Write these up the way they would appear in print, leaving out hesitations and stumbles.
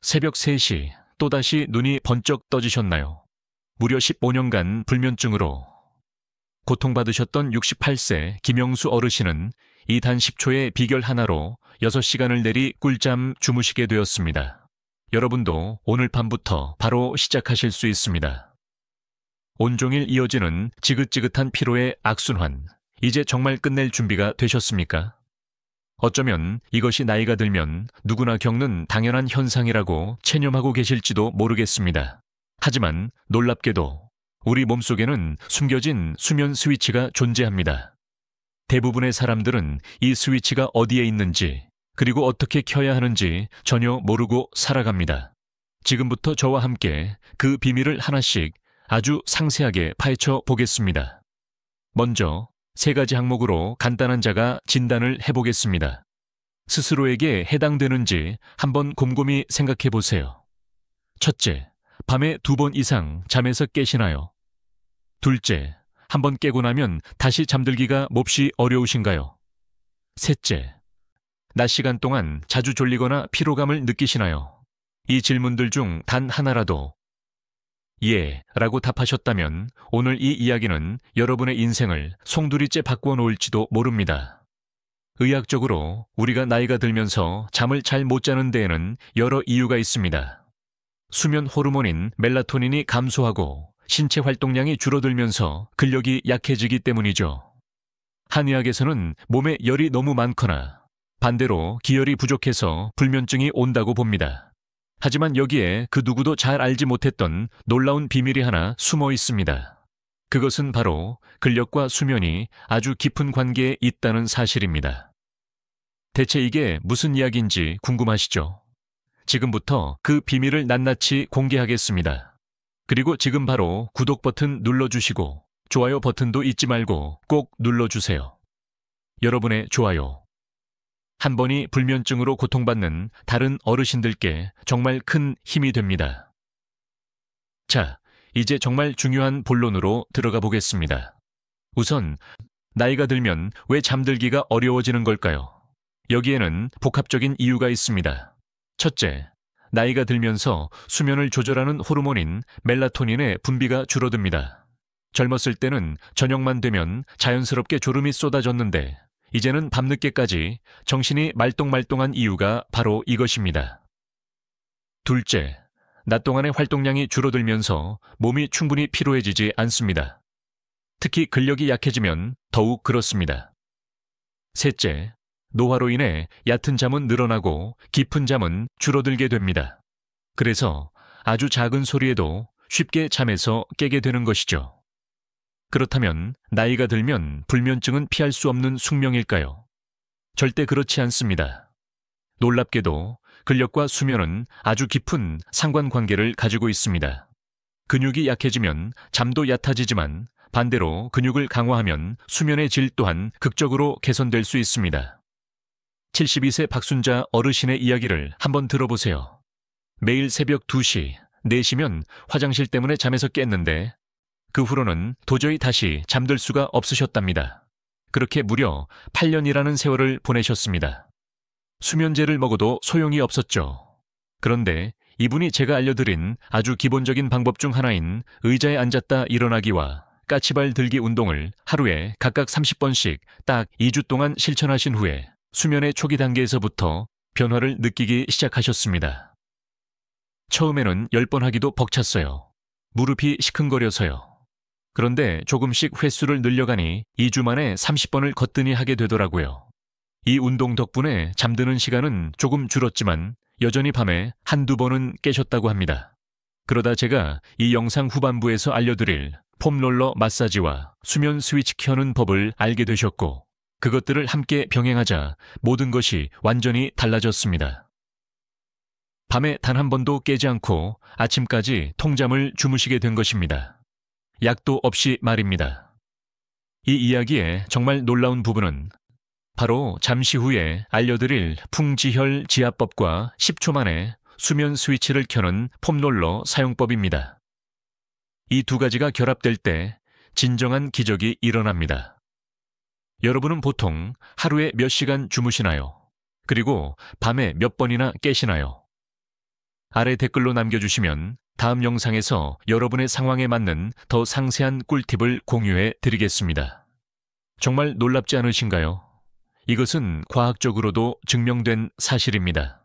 새벽 3시 또다시 눈이 번쩍 떠지셨나요? 무려 15년간 불면증으로 고통받으셨던 68세 김영수 어르신은 이 단 10초의 비결 하나로 6시간을 내리 꿀잠 주무시게 되었습니다. 여러분도 오늘 밤부터 바로 시작하실 수 있습니다. 온종일 이어지는 지긋지긋한 피로의 악순환, 이제 정말 끝낼 준비가 되셨습니까? 어쩌면 이것이 나이가 들면 누구나 겪는 당연한 현상이라고 체념하고 계실지도 모르겠습니다. 하지만 놀랍게도 우리 몸속에는 숨겨진 수면 스위치가 존재합니다. 대부분의 사람들은 이 스위치가 어디에 있는지, 그리고 어떻게 켜야 하는지 전혀 모르고 살아갑니다. 지금부터 저와 함께 그 비밀을 하나씩 아주 상세하게 파헤쳐 보겠습니다. 먼저 3가지 항목으로 간단한 자가 진단을 해보겠습니다. 스스로에게 해당되는지 한번 곰곰이 생각해 보세요. 첫째, 밤에 2번 이상 잠에서 깨시나요? 둘째, 한번 깨고 나면 다시 잠들기가 몹시 어려우신가요? 셋째, 낮 시간 동안 자주 졸리거나 피로감을 느끼시나요? 이 질문들 중 단 하나라도 예 라고 답하셨다면 오늘 이 이야기는 여러분의 인생을 송두리째 바꾸어 놓을지도 모릅니다. 의학적으로 우리가 나이가 들면서 잠을 잘 못 자는 데에는 여러 이유가 있습니다. 수면 호르몬인 멜라토닌이 감소하고 신체 활동량이 줄어들면서 근력이 약해지기 때문이죠. 한의학에서는 몸에 열이 너무 많거나 반대로 기혈이 부족해서 불면증이 온다고 봅니다. 하지만 여기에 그 누구도 잘 알지 못했던 놀라운 비밀이 하나 숨어 있습니다. 그것은 바로 근력과 수면이 아주 깊은 관계에 있다는 사실입니다. 대체 이게 무슨 이야기인지 궁금하시죠? 지금부터 그 비밀을 낱낱이 공개하겠습니다. 그리고 지금 바로 구독 버튼 눌러주시고 좋아요 버튼도 잊지 말고 꼭 눌러주세요. 여러분의 좋아요, 한 번이 불면증으로 고통받는 다른 어르신들께 정말 큰 힘이 됩니다. 자, 이제 정말 중요한 본론으로 들어가 보겠습니다. 우선, 나이가 들면 왜 잠들기가 어려워지는 걸까요? 여기에는 복합적인 이유가 있습니다. 첫째, 나이가 들면서 수면을 조절하는 호르몬인 멜라토닌의 분비가 줄어듭니다. 젊었을 때는 저녁만 되면 자연스럽게 졸음이 쏟아졌는데 이제는 밤늦게까지 정신이 말똥말똥한 이유가 바로 이것입니다. 둘째, 낮 동안의 활동량이 줄어들면서 몸이 충분히 피로해지지 않습니다. 특히 근력이 약해지면 더욱 그렇습니다. 셋째, 노화로 인해 얕은 잠은 늘어나고 깊은 잠은 줄어들게 됩니다. 그래서 아주 작은 소리에도 쉽게 잠에서 깨게 되는 것이죠. 그렇다면 나이가 들면 불면증은 피할 수 없는 숙명일까요? 절대 그렇지 않습니다. 놀랍게도 근력과 수면은 아주 깊은 상관관계를 가지고 있습니다. 근육이 약해지면 잠도 얕아지지만 반대로 근육을 강화하면 수면의 질 또한 극적으로 개선될 수 있습니다. 72세 박순자 어르신의 이야기를 한번 들어보세요. 매일 새벽 2시, 4시면 화장실 때문에 잠에서 깼는데 그 후로는 도저히 다시 잠들 수가 없으셨답니다. 그렇게 무려 8년이라는 세월을 보내셨습니다. 수면제를 먹어도 소용이 없었죠. 그런데 이분이 제가 알려드린 아주 기본적인 방법 중 하나인 의자에 앉았다 일어나기와 까치발 들기 운동을 하루에 각각 30번씩 딱 2주 동안 실천하신 후에 수면의 초기 단계에서부터 변화를 느끼기 시작하셨습니다. 처음에는 10번 하기도 벅찼어요. 무릎이 시큰거려서요. 그런데 조금씩 횟수를 늘려가니 2주 만에 30번을 거뜬히 하게 되더라고요. 이 운동 덕분에 잠드는 시간은 조금 줄었지만 여전히 밤에 한두 번은 깨셨다고 합니다. 그러다 제가 이 영상 후반부에서 알려드릴 폼롤러 마사지와 수면 스위치 켜는 법을 알게 되셨고 그것들을 함께 병행하자 모든 것이 완전히 달라졌습니다. 밤에 단 한 번도 깨지 않고 아침까지 통잠을 주무시게 된 것입니다. 약도 없이 말입니다. 이 이야기의 정말 놀라운 부분은 바로 잠시 후에 알려드릴 풍지혈 지압법과 10초 만에 수면 스위치를 켜는 폼롤러 사용법입니다. 이 2가지가 결합될 때 진정한 기적이 일어납니다. 여러분은 보통 하루에 몇 시간 주무시나요? 그리고 밤에 몇 번이나 깨시나요? 아래 댓글로 남겨주시면 다음 영상에서 여러분의 상황에 맞는 더 상세한 꿀팁을 공유해 드리겠습니다. 정말 놀랍지 않으신가요? 이것은 과학적으로도 증명된 사실입니다.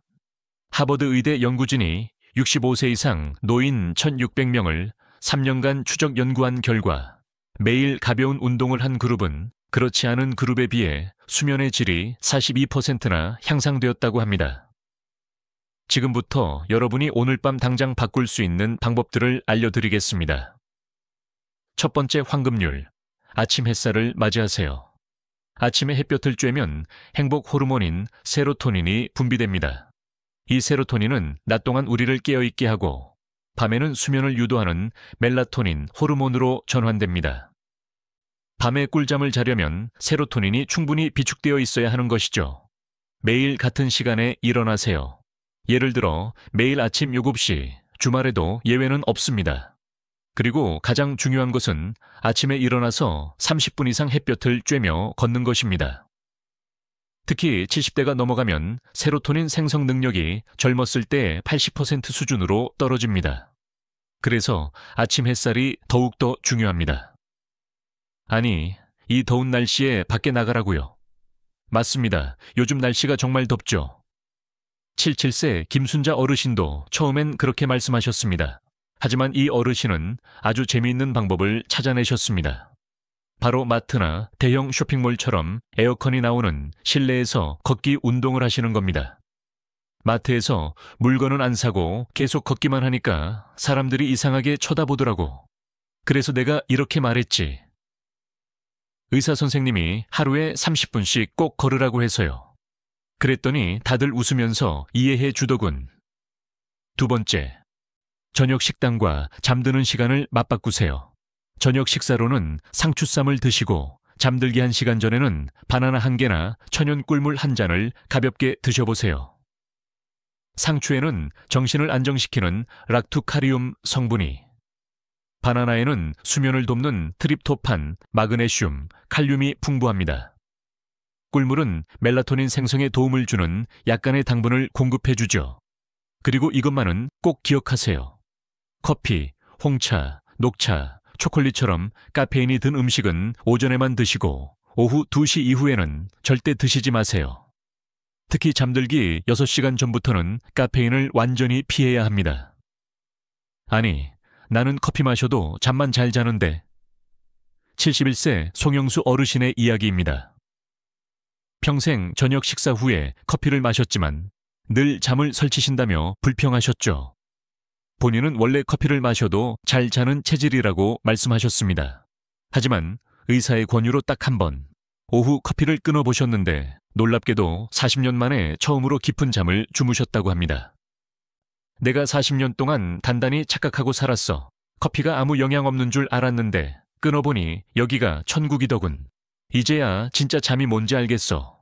하버드 의대 연구진이 65세 이상 노인 1,600명을 3년간 추적 연구한 결과 매일 가벼운 운동을 한 그룹은 그렇지 않은 그룹에 비해 수면의 질이 42%나 향상되었다고 합니다. 지금부터 여러분이 오늘 밤 당장 바꿀 수 있는 방법들을 알려드리겠습니다. 첫 번째 황금률, 아침 햇살을 맞이하세요. 아침에 햇볕을 쬐면 행복 호르몬인 세로토닌이 분비됩니다. 이 세로토닌은 낮 동안 우리를 깨어있게 하고 밤에는 수면을 유도하는 멜라토닌 호르몬으로 전환됩니다. 밤에 꿀잠을 자려면 세로토닌이 충분히 비축되어 있어야 하는 것이죠. 매일 같은 시간에 일어나세요. 예를 들어 매일 아침 7시, 주말에도 예외는 없습니다. 그리고 가장 중요한 것은 아침에 일어나서 30분 이상 햇볕을 쬐며 걷는 것입니다. 특히 70대가 넘어가면 세로토닌 생성 능력이 젊었을 때 80% 수준으로 떨어집니다. 그래서 아침 햇살이 더욱더 중요합니다. 아니, 이 더운 날씨에 밖에 나가라고요? 맞습니다. 요즘 날씨가 정말 덥죠. 77세 김순자 어르신도 처음엔 그렇게 말씀하셨습니다. 하지만 이 어르신은 아주 재미있는 방법을 찾아내셨습니다. 바로 마트나 대형 쇼핑몰처럼 에어컨이 나오는 실내에서 걷기 운동을 하시는 겁니다. 마트에서 물건은 안 사고 계속 걷기만 하니까 사람들이 이상하게 쳐다보더라고. 그래서 내가 이렇게 말했지. 의사 선생님이 하루에 30분씩 꼭 걸으라고 해서요. 그랬더니 다들 웃으면서 이해해 주더군. 두 번째, 저녁 식단과 잠드는 시간을 맞바꾸세요. 저녁 식사로는 상추쌈을 드시고 잠들기 1시간 전에는 바나나 1개나 천연 꿀물 1잔을 가볍게 드셔보세요. 상추에는 정신을 안정시키는 락투카리움 성분이, 바나나에는 수면을 돕는 트립토판, 마그네슘, 칼륨이 풍부합니다. 꿀물은 멜라토닌 생성에 도움을 주는 약간의 당분을 공급해주죠. 그리고 이것만은 꼭 기억하세요. 커피, 홍차, 녹차, 초콜릿처럼 카페인이 든 음식은 오전에만 드시고 오후 2시 이후에는 절대 드시지 마세요. 특히 잠들기 6시간 전부터는 카페인을 완전히 피해야 합니다. 아니, 나는 커피 마셔도 잠만 잘 자는데. 71세 송영수 어르신의 이야기입니다. 평생 저녁 식사 후에 커피를 마셨지만 늘 잠을 설치신다며 불평하셨죠. 본인은 원래 커피를 마셔도 잘 자는 체질이라고 말씀하셨습니다. 하지만 의사의 권유로 딱 한 번, 오후 커피를 끊어보셨는데 놀랍게도 40년 만에 처음으로 깊은 잠을 주무셨다고 합니다. 내가 40년 동안 단단히 착각하고 살았어. 커피가 아무 영향 없는 줄 알았는데 끊어보니 여기가 천국이더군. 이제야 진짜 잠이 뭔지 알겠어.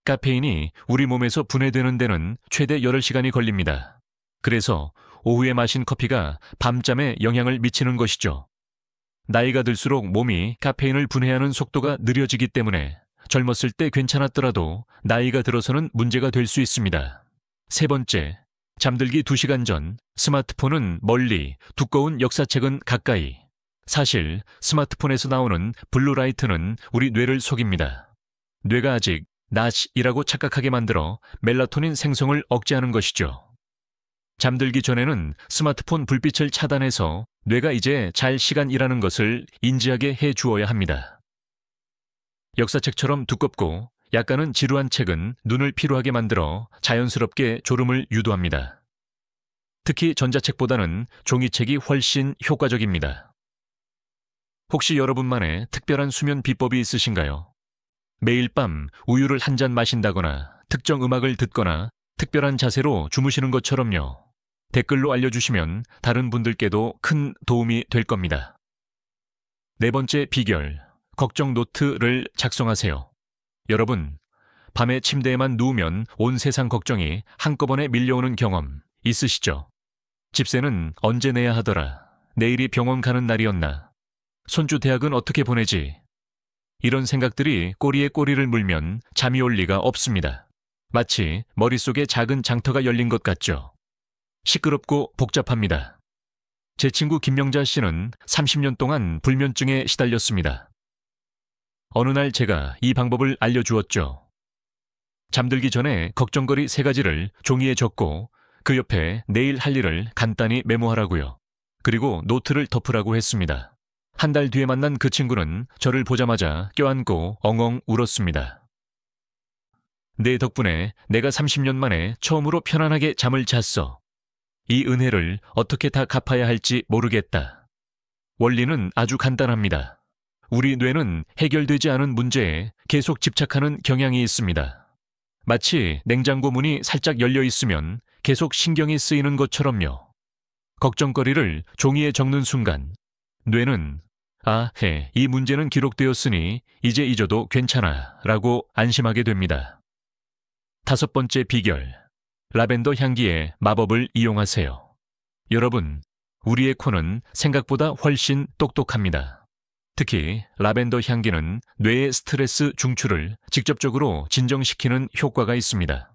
카페인이 우리 몸에서 분해되는 데는 최대 8시간이 걸립니다. 그래서 오후에 마신 커피가 밤잠에 영향을 미치는 것이죠. 나이가 들수록 몸이 카페인을 분해하는 속도가 느려지기 때문에 젊었을 때 괜찮았더라도 나이가 들어서는 문제가 될 수 있습니다. 세 번째, 잠들기 2시간 전, 스마트폰은 멀리, 두꺼운 역사책은 가까이. 사실 스마트폰에서 나오는 블루라이트는 우리 뇌를 속입니다. 뇌가 아직 낮이라고 착각하게 만들어 멜라토닌 생성을 억제하는 것이죠. 잠들기 전에는 스마트폰 불빛을 차단해서 뇌가 이제 잘 시간이라는 것을 인지하게 해 주어야 합니다. 역사책처럼 두껍고 약간은 지루한 책은 눈을 피로하게 만들어 자연스럽게 졸음을 유도합니다. 특히 전자책보다는 종이책이 훨씬 효과적입니다. 혹시 여러분만의 특별한 수면 비법이 있으신가요? 매일 밤 우유를 한 잔 마신다거나 특정 음악을 듣거나 특별한 자세로 주무시는 것처럼요. 댓글로 알려주시면 다른 분들께도 큰 도움이 될 겁니다. 네 번째 비결, 걱정 노트를 작성하세요. 여러분, 밤에 침대에만 누우면 온 세상 걱정이 한꺼번에 밀려오는 경험 있으시죠? 집세는 언제 내야 하더라? 내일이 병원 가는 날이었나? 손주 대학은 어떻게 보내지? 이런 생각들이 꼬리에 꼬리를 물면 잠이 올 리가 없습니다. 마치 머릿속에 작은 장터가 열린 것 같죠. 시끄럽고 복잡합니다. 제 친구 김명자 씨는 30년 동안 불면증에 시달렸습니다. 어느 날 제가 이 방법을 알려주었죠. 잠들기 전에 걱정거리 3가지를 종이에 적고 그 옆에 내일 할 일을 간단히 메모하라고요. 그리고 노트를 덮으라고 했습니다. 한 달 뒤에 만난 그 친구는 저를 보자마자 껴안고 엉엉 울었습니다. 내 덕분에 내가 30년 만에 처음으로 편안하게 잠을 잤어. 이 은혜를 어떻게 다 갚아야 할지 모르겠다. 원리는 아주 간단합니다. 우리 뇌는 해결되지 않은 문제에 계속 집착하는 경향이 있습니다. 마치 냉장고 문이 살짝 열려 있으면 계속 신경이 쓰이는 것처럼요. 걱정거리를 종이에 적는 순간 뇌는 이 문제는 기록되었으니 이제 잊어도 괜찮아 라고 안심하게 됩니다. 5번째 비결, 라벤더 향기의 마법을 이용하세요. 여러분, 우리의 코는 생각보다 훨씬 똑똑합니다. 특히 라벤더 향기는 뇌의 스트레스 중추를 직접적으로 진정시키는 효과가 있습니다.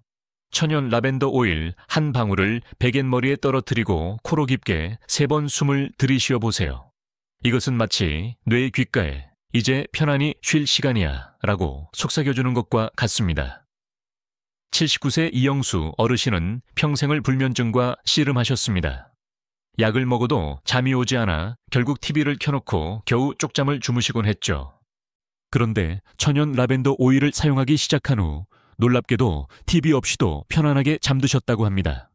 천연 라벤더 오일 한 방울을 베갯머리에 떨어뜨리고 코로 깊게 3번 숨을 들이쉬어 보세요. 이것은 마치 뇌의 귓가에 이제 편안히 쉴 시간이야 라고 속삭여주는 것과 같습니다. 79세 이영수 어르신은 평생을 불면증과 씨름하셨습니다. 약을 먹어도 잠이 오지 않아 결국 TV를 켜놓고 겨우 쪽잠을 주무시곤 했죠. 그런데 천연 라벤더 오일을 사용하기 시작한 후 놀랍게도 TV 없이도 편안하게 잠드셨다고 합니다.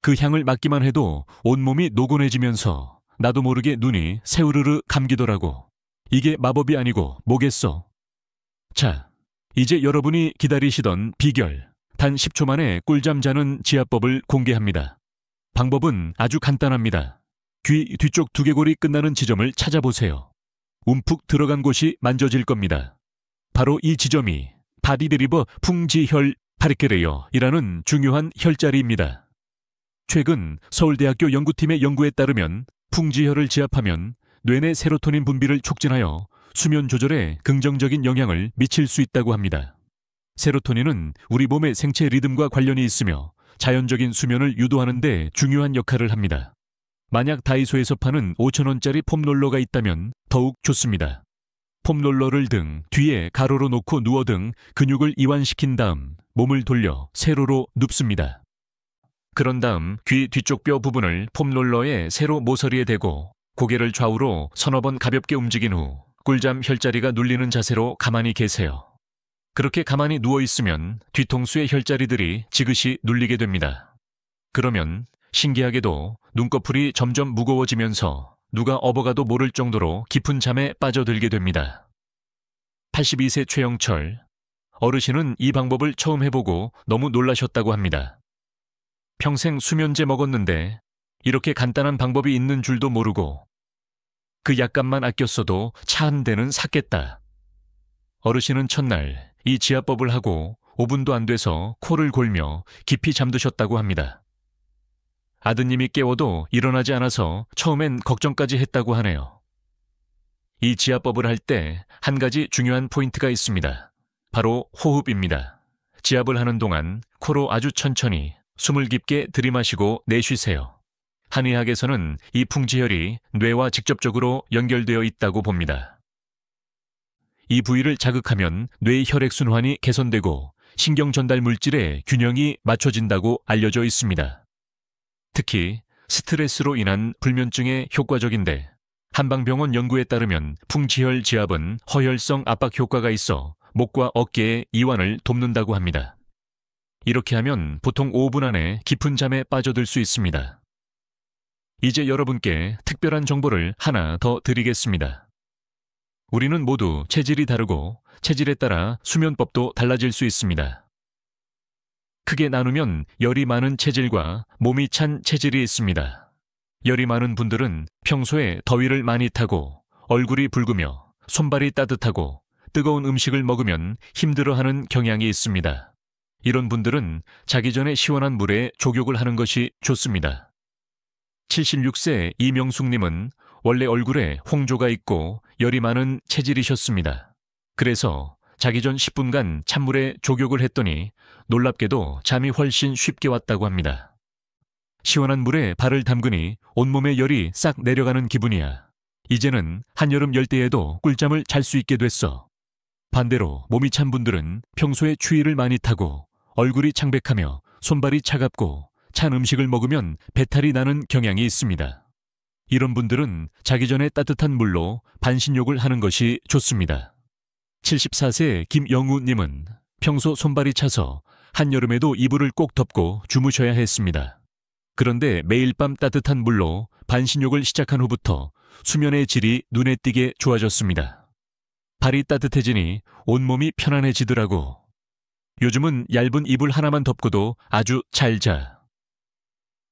그 향을 맡기만 해도 온몸이 노곤해지면서 나도 모르게 눈이 새우르르 감기더라고. 이게 마법이 아니고 뭐겠어. 자, 이제 여러분이 기다리시던 비결, 단 10초 만에 꿀잠 자는 지압법을 공개합니다. 방법은 아주 간단합니다. 귀 뒤쪽 두개골이 끝나는 지점을 찾아보세요. 움푹 들어간 곳이 만져질 겁니다. 바로 이 지점이 바디드리버 풍지혈 파리케레여이라는 중요한 혈자리입니다. 최근 서울대학교 연구팀의 연구에 따르면 풍지혈을 지압하면 뇌내 세로토닌 분비를 촉진하여 수면 조절에 긍정적인 영향을 미칠 수 있다고 합니다. 세로토닌은 우리 몸의 생체 리듬과 관련이 있으며 자연적인 수면을 유도하는 데 중요한 역할을 합니다. 만약 다이소에서 파는 5,000원짜리 폼롤러가 있다면 더욱 좋습니다. 폼롤러를 등 뒤에 가로로 놓고 누워 등 근육을 이완시킨 다음 몸을 돌려 세로로 눕습니다. 그런 다음 귀 뒤쪽 뼈 부분을 폼롤러의 세로 모서리에 대고 고개를 좌우로 서너 번 가볍게 움직인 후 꿀잠 혈자리가 눌리는 자세로 가만히 계세요. 그렇게 가만히 누워있으면 뒤통수의 혈자리들이 지그시 눌리게 됩니다. 그러면 신기하게도 눈꺼풀이 점점 무거워지면서 누가 업어가도 모를 정도로 깊은 잠에 빠져들게 됩니다. 82세 최영철 어르신은 이 방법을 처음 해보고 너무 놀라셨다고 합니다. 평생 수면제 먹었는데 이렇게 간단한 방법이 있는 줄도 모르고 그 약값만 아꼈어도 차 한 대는 샀겠다. 어르신은 첫날 이 지압법을 하고 5분도 안 돼서 코를 골며 깊이 잠드셨다고 합니다. 아드님이 깨워도 일어나지 않아서 처음엔 걱정까지 했다고 하네요. 이 지압법을 할 때 한 가지 중요한 포인트가 있습니다. 바로 호흡입니다. 지압을 하는 동안 코로 아주 천천히 숨을 깊게 들이마시고 내쉬세요. 한의학에서는 이 풍지혈이 뇌와 직접적으로 연결되어 있다고 봅니다. 이 부위를 자극하면 뇌의 혈액순환이 개선되고 신경 전달 물질의 균형이 맞춰진다고 알려져 있습니다. 특히 스트레스로 인한 불면증에 효과적인데 한방병원 연구에 따르면 풍지혈 지압은 허혈성 압박 효과가 있어 목과 어깨의 이완을 돕는다고 합니다. 이렇게 하면 보통 5분 안에 깊은 잠에 빠져들 수 있습니다. 이제 여러분께 특별한 정보를 하나 더 드리겠습니다. 우리는 모두 체질이 다르고 체질에 따라 수면법도 달라질 수 있습니다. 크게 나누면 열이 많은 체질과 몸이 찬 체질이 있습니다. 열이 많은 분들은 평소에 더위를 많이 타고 얼굴이 붉으며 손발이 따뜻하고 뜨거운 음식을 먹으면 힘들어하는 경향이 있습니다. 이런 분들은 자기 전에 시원한 물에 족욕을 하는 것이 좋습니다. 76세 이명숙님은 원래 얼굴에 홍조가 있고 열이 많은 체질이셨습니다. 그래서 자기 전 10분간 찬물에 족욕을 했더니 놀랍게도 잠이 훨씬 쉽게 왔다고 합니다. 시원한 물에 발을 담그니 온몸의 열이 싹 내려가는 기분이야. 이제는 한여름 열대에도 꿀잠을 잘 수 있게 됐어. 반대로 몸이 찬 분들은 평소에 추위를 많이 타고 얼굴이 창백하며 손발이 차갑고 찬 음식을 먹으면 배탈이 나는 경향이 있습니다. 이런 분들은 자기 전에 따뜻한 물로 반신욕을 하는 것이 좋습니다. 74세 김영우님은 평소 손발이 차서 한여름에도 이불을 꼭 덮고 주무셔야 했습니다. 그런데 매일 밤 따뜻한 물로 반신욕을 시작한 후부터 수면의 질이 눈에 띄게 좋아졌습니다. 발이 따뜻해지니 온몸이 편안해지더라고. 요즘은 얇은 이불 하나만 덮고도 아주 잘 자.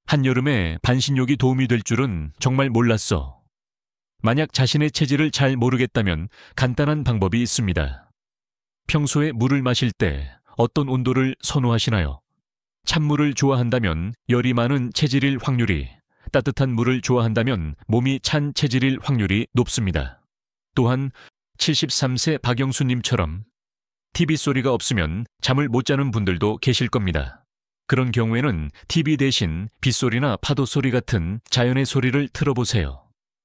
한여름에 반신욕이 도움이 될 줄은 정말 몰랐어. 만약 자신의 체질을 잘 모르겠다면 간단한 방법이 있습니다. 평소에 물을 마실 때 어떤 온도를 선호하시나요? 찬물을 좋아한다면 열이 많은 체질일 확률이, 따뜻한 물을 좋아한다면 몸이 찬 체질일 확률이 높습니다. 또한 73세 박영수님처럼 TV 소리가 없으면 잠을 못 자는 분들도 계실 겁니다. 그런 경우에는 TV 대신 빗소리나 파도 소리 같은 자연의 소리를 틀어보세요.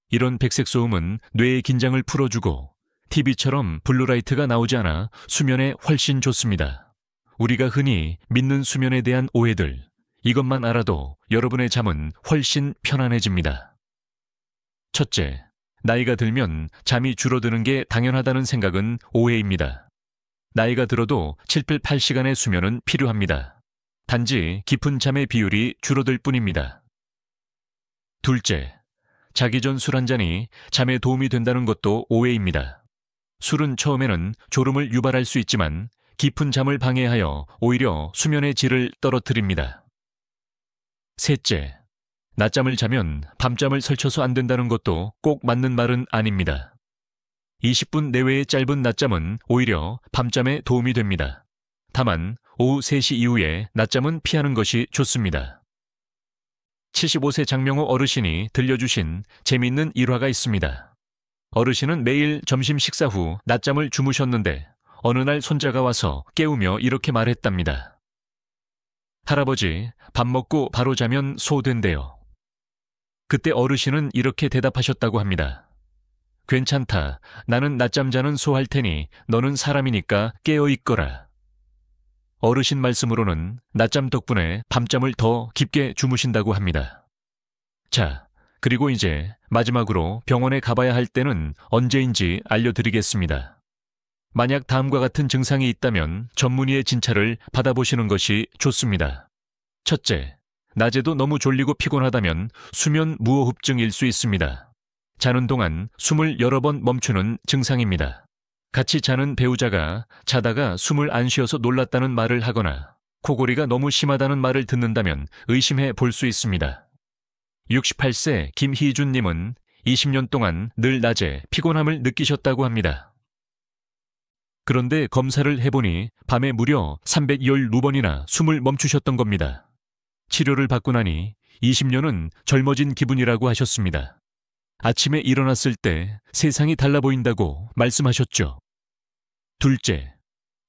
이런 백색 소음은 뇌의 긴장을 풀어주고 TV처럼 블루라이트가 나오지 않아 수면에 훨씬 좋습니다. 우리가 흔히 믿는 수면에 대한 오해들, 이것만 알아도 여러분의 잠은 훨씬 편안해집니다. 첫째, 나이가 들면 잠이 줄어드는 게 당연하다는 생각은 오해입니다. 나이가 들어도 7, 8시간의 수면은 필요합니다. 단지 깊은 잠의 비율이 줄어들 뿐입니다. 둘째, 자기 전 술 한 잔이 잠에 도움이 된다는 것도 오해입니다. 술은 처음에는 졸음을 유발할 수 있지만 깊은 잠을 방해하여 오히려 수면의 질을 떨어뜨립니다. 셋째, 낮잠을 자면 밤잠을 설쳐서 안 된다는 것도 꼭 맞는 말은 아닙니다. 20분 내외의 짧은 낮잠은 오히려 밤잠에 도움이 됩니다. 다만 오후 3시 이후에 낮잠은 피하는 것이 좋습니다. 75세 장명호 어르신이 들려주신 재미있는 일화가 있습니다. 어르신은 매일 점심 식사 후 낮잠을 주무셨는데 어느 날 손자가 와서 깨우며 이렇게 말했답니다. 할아버지, 밥 먹고 바로 자면 소 된대요. 그때 어르신은 이렇게 대답하셨다고 합니다. 괜찮다. 나는 낮잠 자는 소 할 테니 너는 사람이니까 깨어 있거라. 어르신 말씀으로는 낮잠 덕분에 밤잠을 더 깊게 주무신다고 합니다. 자, 그리고 이제 마지막으로 병원에 가봐야 할 때는 언제인지 알려드리겠습니다. 만약 다음과 같은 증상이 있다면 전문의의 진찰을 받아보시는 것이 좋습니다. 첫째, 낮에도 너무 졸리고 피곤하다면 수면 무호흡증일 수 있습니다. 자는 동안 숨을 여러 번 멈추는 증상입니다. 같이 자는 배우자가 자다가 숨을 안 쉬어서 놀랐다는 말을 하거나 코골이가 너무 심하다는 말을 듣는다면 의심해 볼 수 있습니다. 68세 김희준님은 20년 동안 늘 낮에 피곤함을 느끼셨다고 합니다. 그런데 검사를 해보니 밤에 무려 312번이나 숨을 멈추셨던 겁니다. 치료를 받고 나니 20년은 젊어진 기분이라고 하셨습니다. 아침에 일어났을 때 세상이 달라 보인다고 말씀하셨죠. 둘째,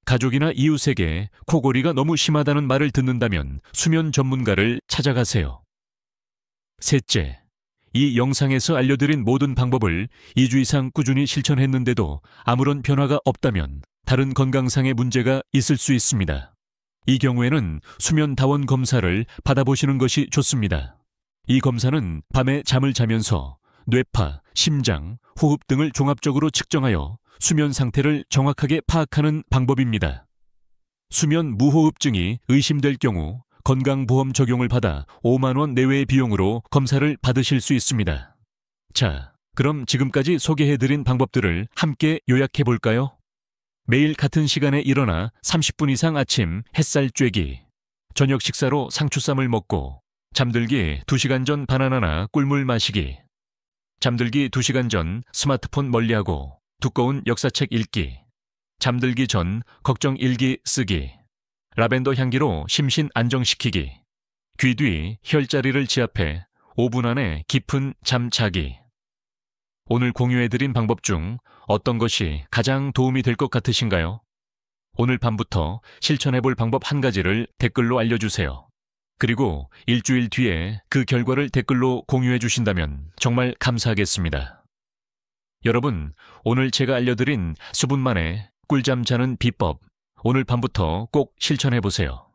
가족이나 이웃에게 코골이가 너무 심하다는 말을 듣는다면 수면 전문가를 찾아가세요. 셋째, 이 영상에서 알려드린 모든 방법을 2주 이상 꾸준히 실천했는데도 아무런 변화가 없다면 다른 건강상의 문제가 있을 수 있습니다. 이 경우에는 수면다원 검사를 받아보시는 것이 좋습니다. 이 검사는 밤에 잠을 자면서 뇌파, 심장, 호흡 등을 종합적으로 측정하여 수면 상태를 정확하게 파악하는 방법입니다. 수면 무호흡증이 의심될 경우 건강보험 적용을 받아 5만 원 내외의 비용으로 검사를 받으실 수 있습니다. 자, 그럼 지금까지 소개해드린 방법들을 함께 요약해 볼까요? 매일 같은 시간에 일어나 30분 이상 아침 햇살 쬐기, 저녁 식사로 상추쌈을 먹고 잠들기 2시간 전 바나나나 꿀물 마시기, 잠들기 2시간 전 스마트폰 멀리하고 두꺼운 역사책 읽기, 잠들기 전 걱정 일기 쓰기, 라벤더 향기로 심신 안정시키기, 귀 뒤 혈자리를 지압해 5분 안에 깊은 잠 자기. 오늘 공유해드린 방법 중 어떤 것이 가장 도움이 될 것 같으신가요? 오늘 밤부터 실천해볼 방법 한 가지를 댓글로 알려주세요. 그리고 일주일 뒤에 그 결과를 댓글로 공유해 주신다면 정말 감사하겠습니다. 여러분, 오늘 제가 알려드린 수분만의 꿀잠 자는 비법, 오늘 밤부터 꼭 실천해 보세요.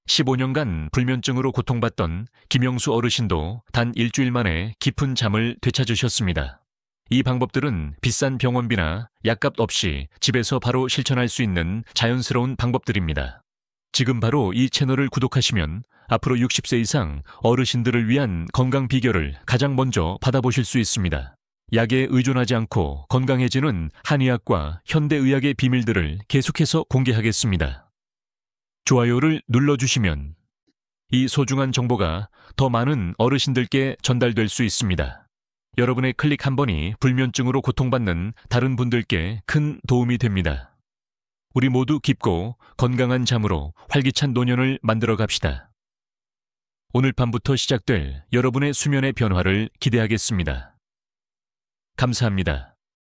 15년간 불면증으로 고통받던 김영수 어르신도 단 일주일 만에 깊은 잠을 되찾으셨습니다. 이 방법들은 비싼 병원비나 약값 없이 집에서 바로 실천할 수 있는 자연스러운 방법들입니다. 지금 바로 이 채널을 구독하시면 앞으로 60세 이상 어르신들을 위한 건강 비결을 가장 먼저 받아보실 수 있습니다. 약에 의존하지 않고 건강해지는 한의학과 현대의학의 비밀들을 계속해서 공개하겠습니다. 좋아요를 눌러주시면 이 소중한 정보가 더 많은 어르신들께 전달될 수 있습니다. 여러분의 클릭 한 번이 불면증으로 고통받는 다른 분들께 큰 도움이 됩니다. 우리 모두 깊고 건강한 잠으로 활기찬 노년을 만들어 갑시다. 오늘 밤부터 시작될 여러분의 수면의 변화를 기대하겠습니다. 감사합니다.